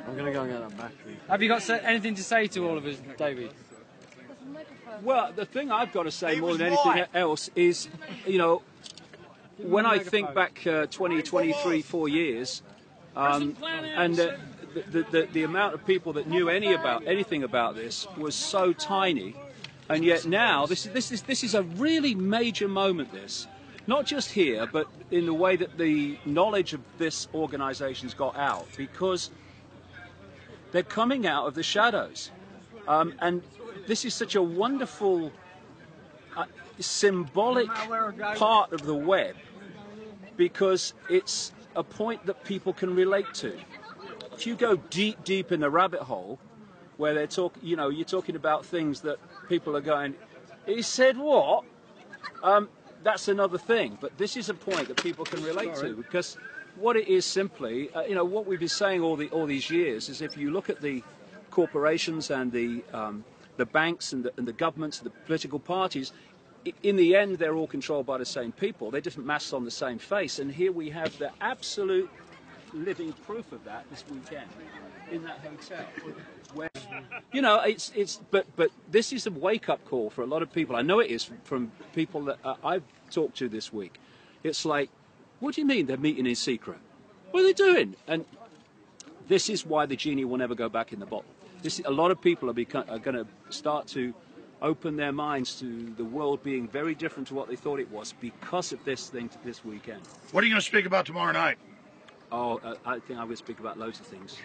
I'm going to go and get that battery. Have you got anything to say to all of us, David? Well, the thing I've got to say more than anything else is, you know, when I think back 20, 23, 4 years, and the amount of people that knew anything about this was so tiny, and yet now this is a really major moment. This, not just here, but in the way that the knowledge of this organisation's got out, because they're coming out of the shadows, and this is such a wonderful, symbolic part of the web, because it's a point that people can relate to. If you go deep in the rabbit hole, where they're you're talking about things that people are going, he said what? That's another thing. But this is a point that people can relate to, because what it is simply, what we've been saying all these years is, if you look at the corporations and the banks and the governments and the political parties, in the end they're all controlled by the same people. They're different masks on the same face, and here we have the absolute living proof of that this weekend in that hotel. Where, but this is a wake-up call for a lot of people. I know it is from people that I've talked to this week. It's like, what do you mean they're meeting in secret? What are they doing? And this is why the genie will never go back in the bottle. A lot of people are going to start to open their minds to the world being very different to what they thought it was because of this thing this weekend. What are you going to speak about tomorrow night? Oh, I think I will speak about loads of things,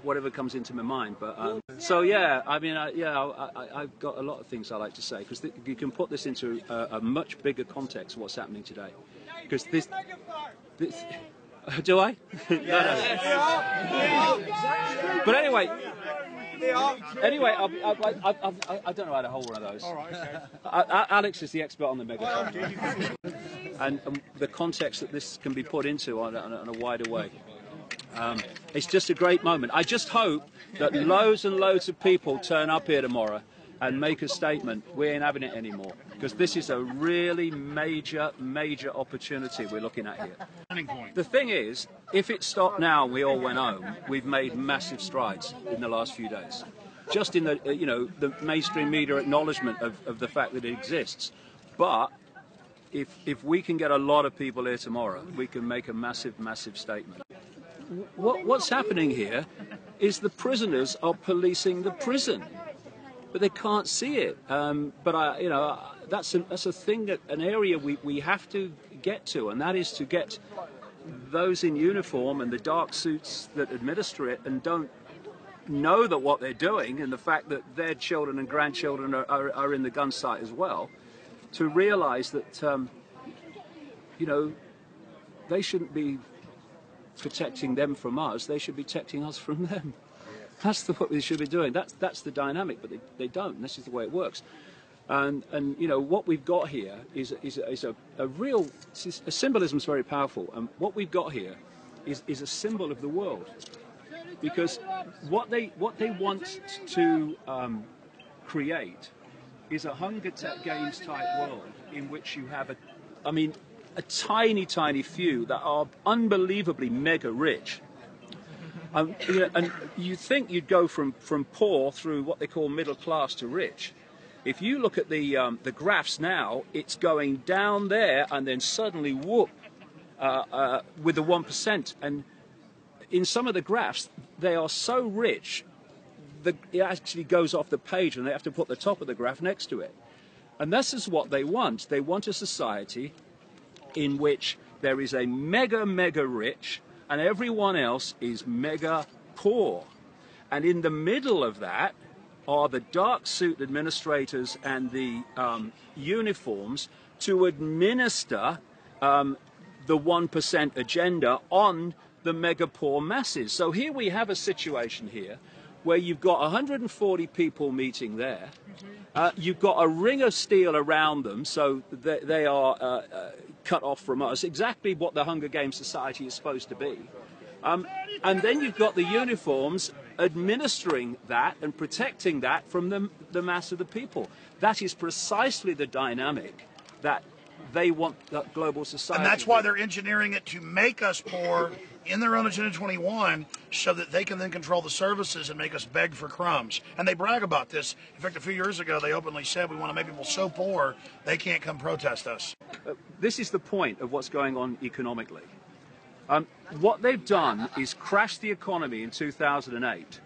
whatever comes into my mind. But so yeah, I mean, I've got a lot of things I like to say, because you can put this into a much bigger context of what's happening today. Because this do I? No. But anyway, I don't know how to hold one of those. All right, okay. Alex is the expert on the megaphone. And the context that this can be put into on a wider way. It's just a great moment. I just hope that loads and loads of people turn up here tomorrow and make a statement. We ain't having it anymore, because this is a really major opportunity we're looking at here. The thing is, if it stopped now and we all went home, we've made massive strides in the last few days. Just in the the mainstream media acknowledgement of the fact that it exists. But if we can get a lot of people here tomorrow, we can make a massive statement. What's happening here is the prisoners are policing the prison, but they can't see it. But that's a thing, an area we have to get to, and that is to get those in uniform and the dark suits that administer it and don't know that what they're doing, and the fact that their children and grandchildren are in the gun sight as well, to realise that they shouldn't be protecting them from us, they should be protecting us from them. That's what we should be doing. That's the dynamic, but they don't. This is the way it works. And what we've got here is a real symbolism is very powerful. And what we've got here is a symbol of the world, because what they want to create is a Hunger Games type world in which you have a tiny few that are unbelievably mega rich. And you think you'd go from poor through what they call middle class to rich. If you look at the graphs now, it's going down there and then suddenly whoop with the 1%. And in some of the graphs, they are so rich that it actually goes off the page, and they have to put the top of the graph next to it. And this is what they want. They want a society in which there is a mega rich and everyone else is mega poor. And in the middle of that are the dark suit administrators and the uniforms to administer the 1% agenda on the mega poor masses. So here we have a situation here where you've got 140 people meeting there. You've got a ring of steel around them, so they are cut off from us, exactly what the Hunger Games society is supposed to be. And then you've got the uniforms administering that and protecting that from the mass of the people. That is precisely the dynamic that they want that global society. And that's why they're engineering it to make us poor in their own Agenda 21 so that they can then control the services and make us beg for crumbs. And they brag about this. In fact, a few years ago, they openly said we want to make people so poor they can't come protest us. This is the point of what's going on economically. What they've done is crash the economy in 2008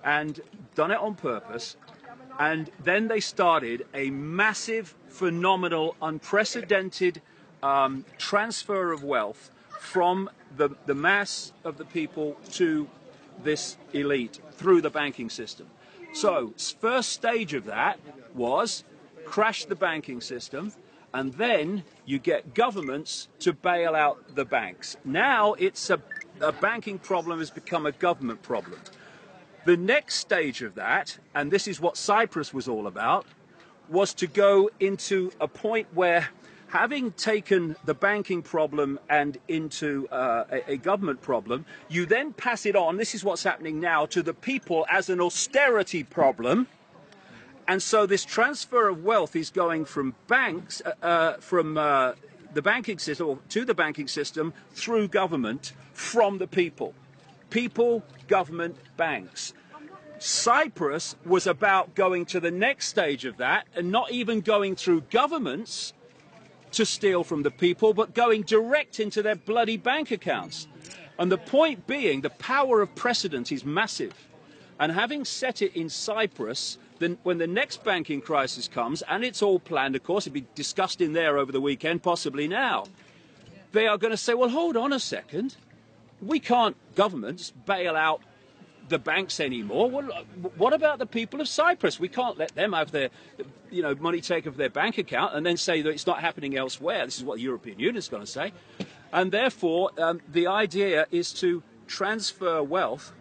and done it on purpose. And then they started a massive, phenomenal, unprecedented transfer of wealth from the mass of the people to this elite through the banking system. So, first stage of that was crash the banking system, and then you get governments to bail out the banks. Now it's a banking problem has become a government problem. The next stage of that, and this is what Cyprus was all about, was to go into a point where, having taken the banking problem and into a government problem, you then pass it on, this is what's happening now, to the people as an austerity problem. And so this transfer of wealth is going from banks, the banking system, or to the banking system, through government, from the people. People, government, banks. Cyprus was about going to the next stage of that and not even going through governments to steal from the people, but going direct into their bloody bank accounts. And the point being, the power of precedent is massive. And having set it in Cyprus, then when the next banking crisis comes, and it's all planned, of course, it'll be discussed in there over the weekend, possibly now, they are going to say, well, hold on a second. We can't, governments, bail out the banks anymore. Well, what about the people of Cyprus? We can't let them have their, money taken from their bank account and then say that it's not happening elsewhere. This is what the European Union is going to say. And therefore, the idea is to transfer wealth,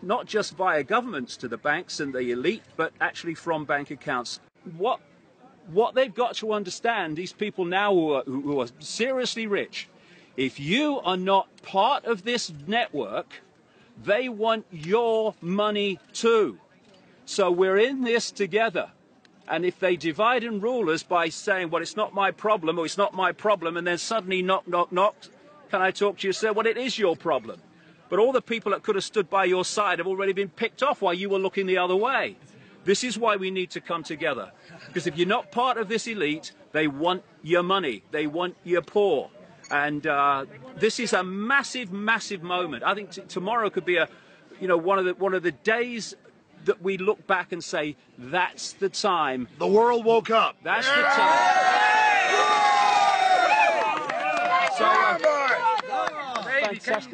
not just via governments to the banks and the elite, but actually from bank accounts. What they've got to understand, these people now who are seriously rich, if you are not part of this network, they want your money too. So we're in this together. And if they divide and rule us by saying, well, it's not my problem, or it's not my problem, and then suddenly knock, knock, knock, can I talk to you, sir? Well, it is your problem. But all the people that could have stood by your side have already been picked off while you were looking the other way. This is why we need to come together. Because if you're not part of this elite, they want your money. They want your poor. And this is a massive, massive moment. I think tomorrow could be one of the days that we look back and say, that's the time. The world woke up. That's the time. So, fantastic.